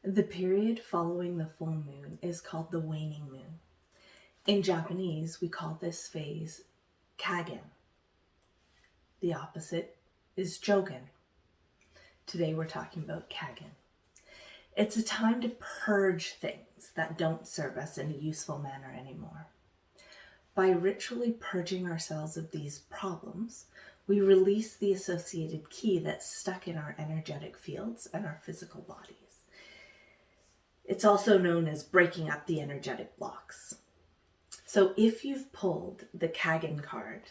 The period following the full moon is called the waning moon. In Japanese, we call this phase Kagen. The opposite is Jogen. Today we're talking about Kagen. It's a time to purge things that don't serve us in a useful manner anymore. By ritually purging ourselves of these problems, we release the associated ki that's stuck in our energetic fields and our physical bodies. It's also known as breaking up the energetic blocks. So if you've pulled the Kagen card,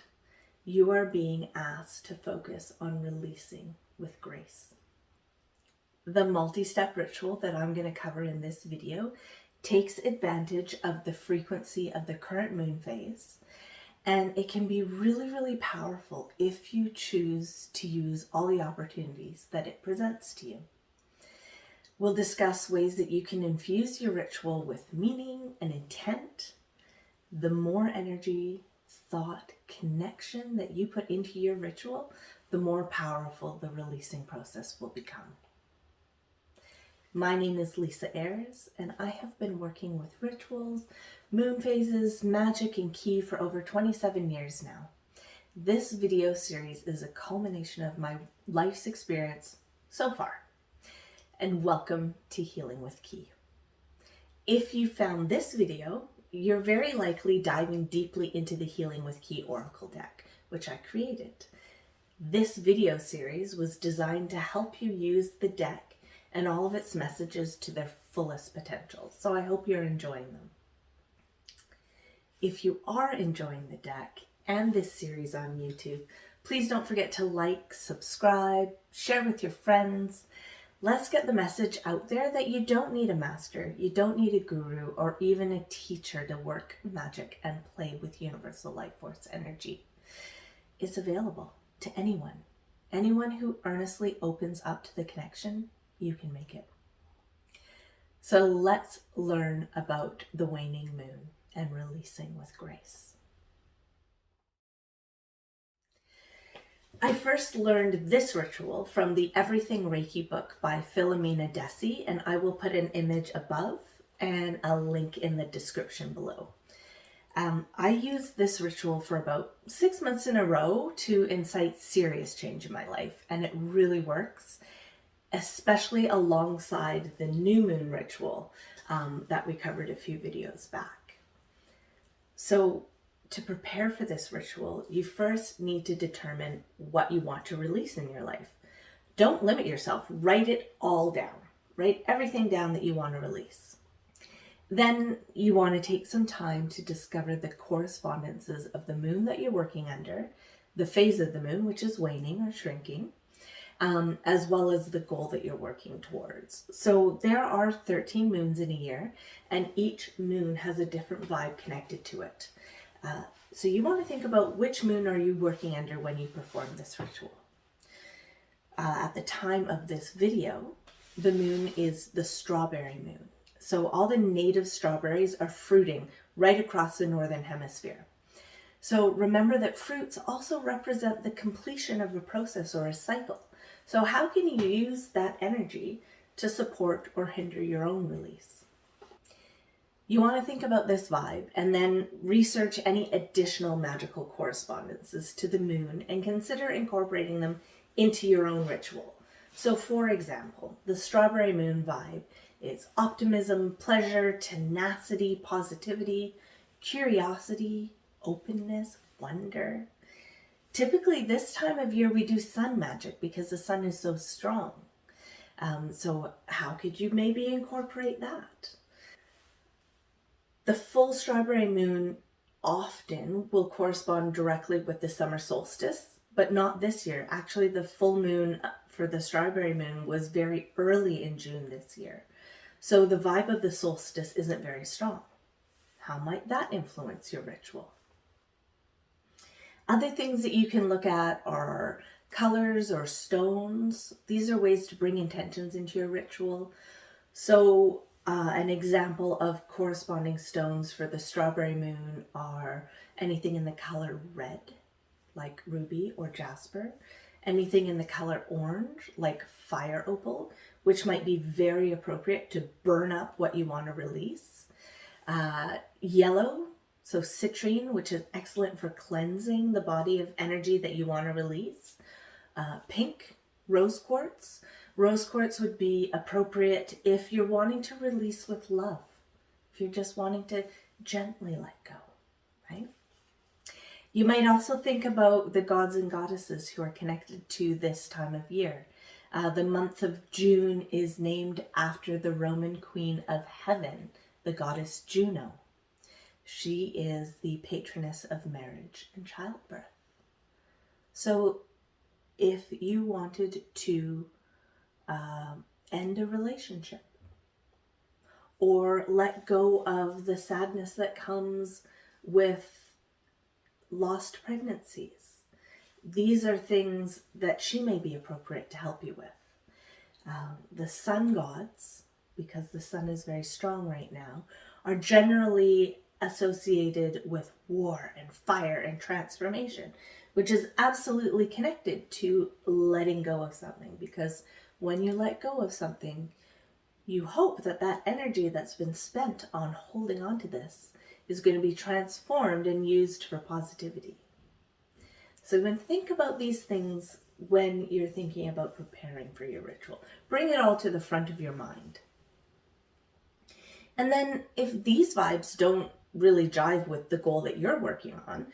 you are being asked to focus on releasing with grace. The multi-step ritual that I'm going to cover in this video takes advantage of the frequency of the current moon phase, and it can be really, really powerful if you choose to use all the opportunities that it presents to you. We'll discuss ways that you can infuse your ritual with meaning and intent. The more energy, thought, connection that you put into your ritual, the more powerful the releasing process will become. My name is Lisa Ayres, and I have been working with rituals, moon phases, magic, and ki for over 27 years now. This video series is a culmination of my life's experience so far. And welcome to Healing with Ki. If you found this video, you're very likely diving deeply into the Healing with Ki Oracle deck, which I created. This video series was designed to help you use the deck and all of its messages to their fullest potential, so I hope you're enjoying them. If you are enjoying the deck and this series on YouTube, please don't forget to like, subscribe, share with your friends. Let's get the message out there that you don't need a master, you don't need a guru, or even a teacher to work magic and play with universal life force energy. It's available to anyone. Anyone who earnestly opens up to the connection, you can make it. So let's learn about the waning moon and releasing with grace. I first learned this ritual from the Everything Reiki book by Philomena Desi, and I will put an image above and a link in the description below. I used this ritual for about 6 months in a row to incite serious change in my life, and it really works, especially alongside the new moon ritual that we covered a few videos back. So to prepare for this ritual, you first need to determine what you want to release in your life. Don't limit yourself. Write it all down. Write everything down that you want to release. Then you want to take some time to discover the correspondences of the moon that you're working under, the phase of the moon, which is waning or shrinking, as well as the goal that you're working towards. So there are 13 moons in a year, and each moon has a different vibe connected to it. So you want to think about which moon are you working under when you perform this ritual. At the time of this video, the moon is the strawberry moon. So all the native strawberries are fruiting right across the northern hemisphere. So remember that fruits also represent the completion of a process or a cycle. So how can you use that energy to support or hinder your own release? You want to think about this vibe and then research any additional magical correspondences to the moon and consider incorporating them into your own ritual. So for example, the strawberry moon vibe is optimism, pleasure, tenacity, positivity, curiosity, openness, wonder. Typically this time of year we do sun magic because the sun is so strong. So how could you maybe incorporate that? The full strawberry moon often will correspond directly with the summer solstice, but not this year. Actually, the full moon for the strawberry moon was very early in June this year. So the vibe of the solstice isn't very strong. How might that influence your ritual? Other things that you can look at are colors or stones. These are ways to bring intentions into your ritual. So an example of corresponding stones for the strawberry moon are anything in the color red, like ruby or jasper, Anything in the color orange, like fire opal, which might be very appropriate to burn up what you want to release. Yellow, so citrine, which is excellent for cleansing the body of energy that you want to release. Pink, rose quartz. Rose quartz would be appropriate if you're wanting to release with love, if you're just wanting to gently let go, right? You might also think about the gods and goddesses who are connected to this time of year. The month of June is named after the Roman queen of heaven, the goddess Juno. She is the patroness of marriage and childbirth. So if you wanted to end a relationship or let go of the sadness that comes with lost pregnancies, these are things that she may be appropriate to help you with. The sun gods, because the sun is very strong right now, are generally associated with war and fire and transformation, which is absolutely connected to letting go of something, because when you let go of something, you hope that that energy that's been spent on holding on to this is going to be transformed and used for positivity. So when think about these things when you're thinking about preparing for your ritual. Bring it all to the front of your mind. And then if these vibes don't really jive with the goal that you're working on,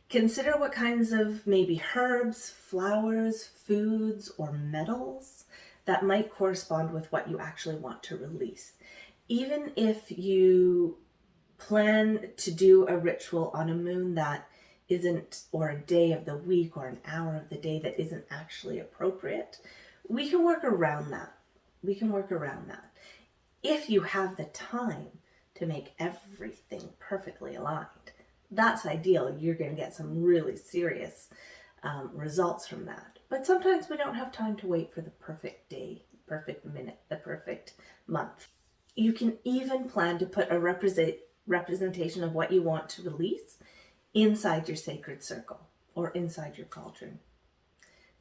consider what kinds of maybe herbs, flowers, foods, or metals that might correspond with what you actually want to release. Even if you plan to do a ritual on a moon that isn't, or a day of the week or an hour of the day that isn't actually appropriate, we can work around that. We can work around that. If you have the time to make everything perfectly aligned, that's ideal. You're going to get some really serious results from that. But sometimes we don't have time to wait for the perfect day, the perfect minute, the perfect month. You can even plan to put a representation of what you want to release inside your sacred circle or inside your cauldron.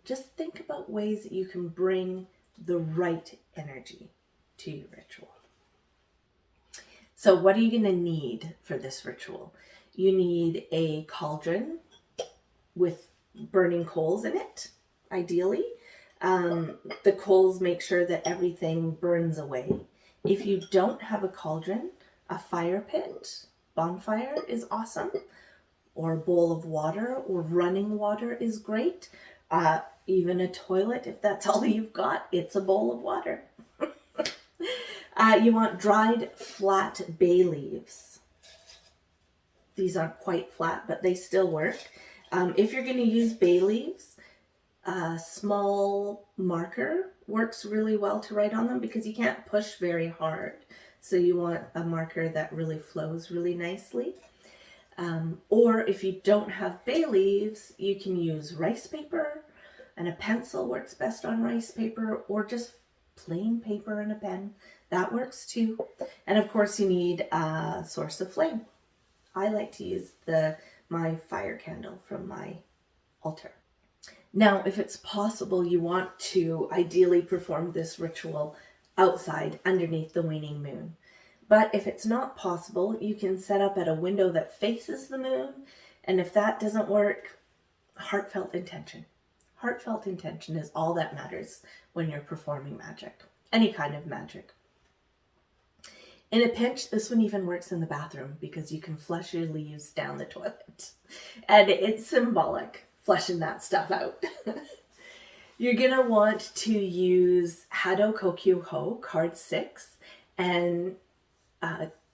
Just think about ways that you can bring the right energy to your ritual. So what are you going to need for this ritual? You need a cauldron with burning coals in it, ideally. The coals make sure that everything burns away. If you don't have a cauldron, a fire pit, bonfire is awesome, or a bowl of water or running water is great. Even a toilet, if that's all you've got, it's a bowl of water. You want dried flat bay leaves. These aren't quite flat, but they still work. If you're going to use bay leaves, a small marker works really well to write on them because you can't push very hard. So you want a marker that really flows really nicely. Or if you don't have bay leaves, you can use rice paper, and a pencil works best on rice paper, or just plain paper and a pen. That works too. And of course you need a source of flame. I like to use my fire candle from my altar. Now, if it's possible, you want to ideally perform this ritual outside underneath the waning moon. But if it's not possible, you can set up at a window that faces the moon. And if that doesn't work, heartfelt intention. Heartfelt intention is all that matters when you're performing magic, any kind of magic. In a pinch, this one even works in the bathroom because you can flush your leaves down the toilet. And it's symbolic, flushing that stuff out. You're going to want to use Hado Kokyu Ho, card 6, and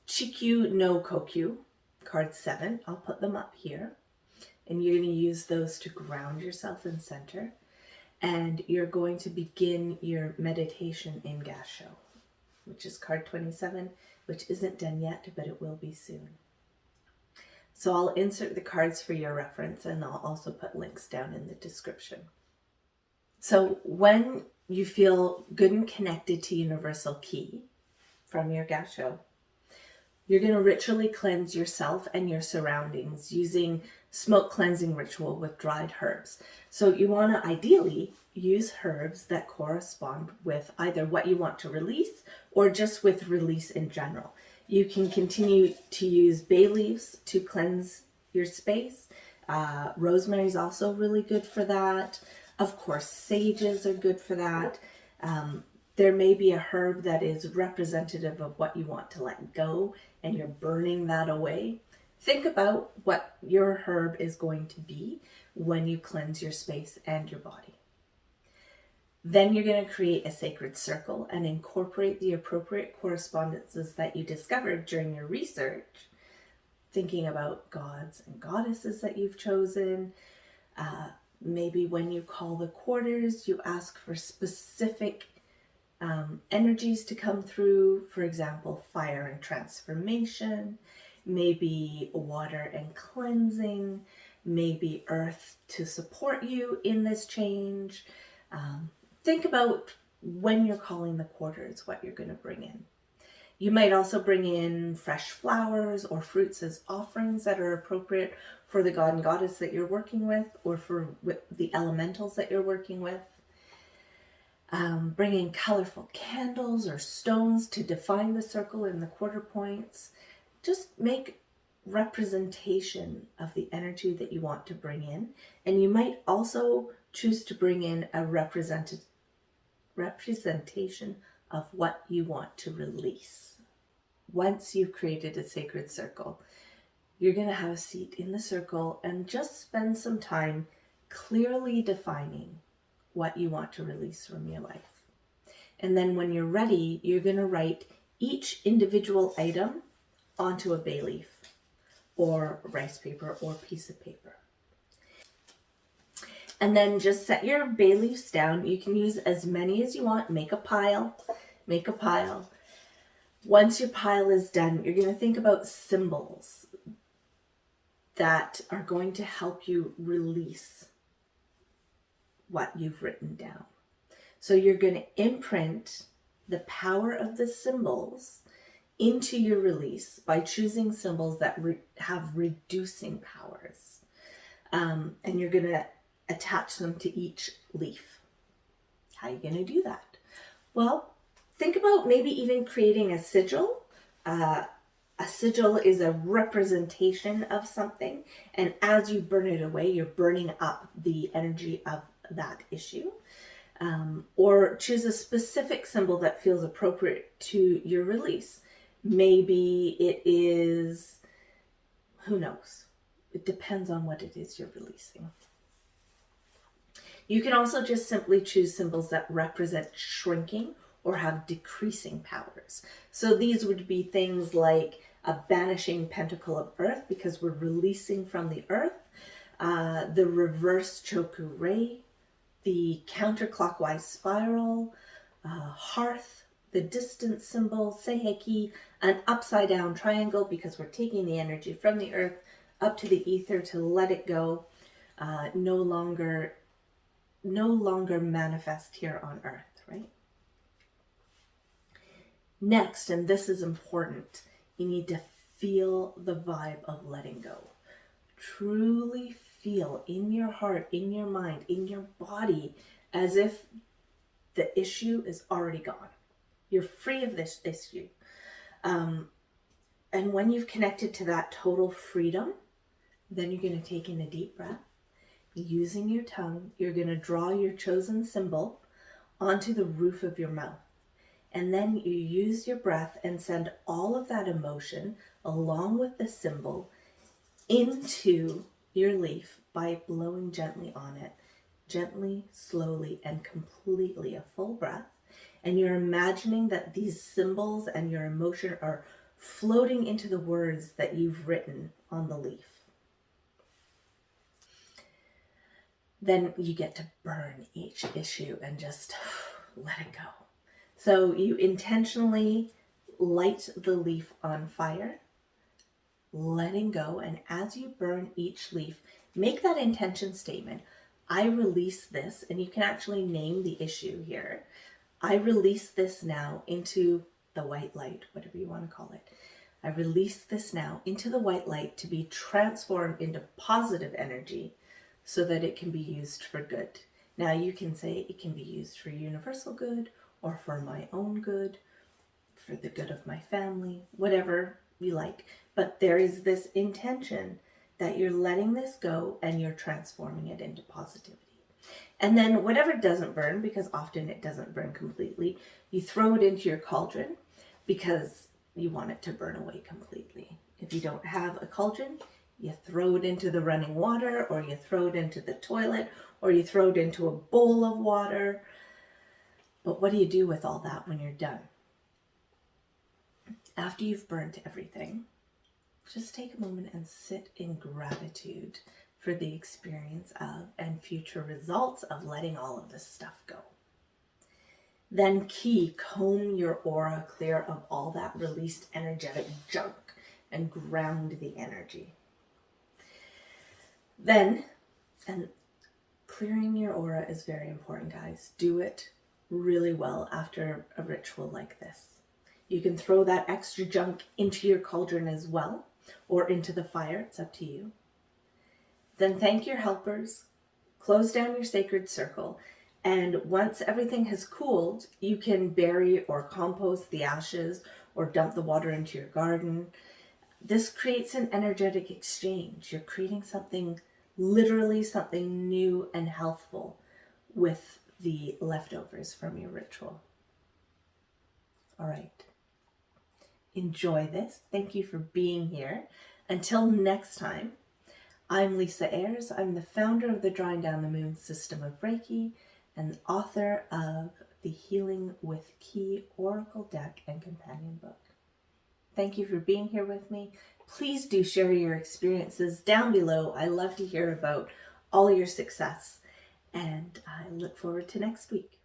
Chikyu no Kokyu, card 7. I'll put them up here. And you're going to use those to ground yourself in center. And you're going to begin your meditation in Gasshō, which is card 27, which isn't done yet, but it will be soon. So I'll insert the cards for your reference, and I'll also put links down in the description. So when you feel good and connected to Universal Ki from your Gasshō, you're going to ritually cleanse yourself and your surroundings using smoke cleansing ritual with dried herbs. So you want to ideally use herbs that correspond with either what you want to release or just with release in general. You can continue to use bay leaves to cleanse your space. Rosemary is also really good for that. Of course, sages are good for that. There may be a herb that is representative of what you want to let go and you're burning that away. Think about what your herb is going to be when you cleanse your space and your body. Then you're going to create a sacred circle and incorporate the appropriate correspondences that you discovered during your research, thinking about gods and goddesses that you've chosen. Maybe when you call the quarters, you ask for specific energies to come through. For example, fire and transformation, maybe water and cleansing, maybe earth to support you in this change. Think about when you're calling the quarters, what you're going to bring in. You might also bring in fresh flowers or fruits as offerings that are appropriate for the god and goddess that you're working with, or for the elementals that you're working with. Bring in colorful candles or stones to define the circle and the quarter points. Just make representation of the energy that you want to bring in. And you might also choose to bring in a representation of what you want to release. Once you've created a sacred circle, you're going to have a seat in the circle and just spend some time clearly defining what you want to release from your life. And then when you're ready, you're going to write each individual item onto a bay leaf or rice paper or piece of paper. And then just set your bay leaves down. You can use as many as you want. Make a pile. Once your pile is done, you're going to think about symbols that are going to help you release what you've written down. So you're going to imprint the power of the symbols into your release by choosing symbols that have reducing powers. And you're going to attach them to each leaf. How are you going to do that? Well, think about maybe even creating a sigil. A sigil is a representation of something, and as you burn it away, you're burning up the energy of that issue. Or choose a specific symbol that feels appropriate to your release. Maybe it is, who knows? It depends on what it is you're releasing. You can also just simply choose symbols that represent shrinking or have decreasing powers. So these would be things like a banishing pentacle of earth, because we're releasing from the earth, the reverse choku rei, the counterclockwise spiral, hearth, the distance symbol, seiheki, an upside down triangle, because we're taking the energy from the earth up to the ether to let it go, no longer manifest here on earth, right? Next, and this is important, you need to feel the vibe of letting go. Truly feel in your heart, in your mind, in your body, as if the issue is already gone. You're free of this issue. And when you've connected to that total freedom, then you're going to take in a deep breath. Using your tongue, you're going to draw your chosen symbol onto the roof of your mouth. And then you use your breath and send all of that emotion along with the symbol into your leaf by blowing gently on it. Gently, slowly, and completely, a full breath. And you're imagining that these symbols and your emotion are floating into the words that you've written on the leaf. Then you get to burn each issue and just let it go. So you intentionally light the leaf on fire, letting go. And as you burn each leaf, make that intention statement. I release this, and you can actually name the issue here. I release this now into the white light, whatever you want to call it. I release this now into the white light to be transformed into positive energy so that it can be used for good. Now you can say it can be used for universal good or for my own good, for the good of my family, whatever you like. But there is this intention that you're letting this go and you're transforming it into positivity. And then whatever doesn't burn, because often it doesn't burn completely, you throw it into your cauldron because you want it to burn away completely. If you don't have a cauldron, you throw it into the running water, or you throw it into the toilet, or you throw it into a bowl of water. But what do you do with all that when you're done? After you've burnt everything, just take a moment and sit in gratitude for the experience of and future results of letting all of this stuff go. Then comb your aura clear of all that released energetic junk and ground the energy. Then, and clearing your aura is very important, guys. Do it really well after a ritual like this. You can throw that extra junk into your cauldron as well, or into the fire, it's up to you. Then thank your helpers, close down your sacred circle, and once everything has cooled, you can bury or compost the ashes or dump the water into your garden. This creates an energetic exchange. You're creating something, literally something new and healthful with the leftovers from your ritual. All right. Enjoy this. Thank you for being here. Until next time, I'm Lisa Ayres. I'm the founder of the Drawing Down the Moon system of Reiki and the author of the Healing with Ki Oracle Deck and Companion book. Thank you for being here with me. Please do share your experiences down below. I love to hear about all your success, and I look forward to next week.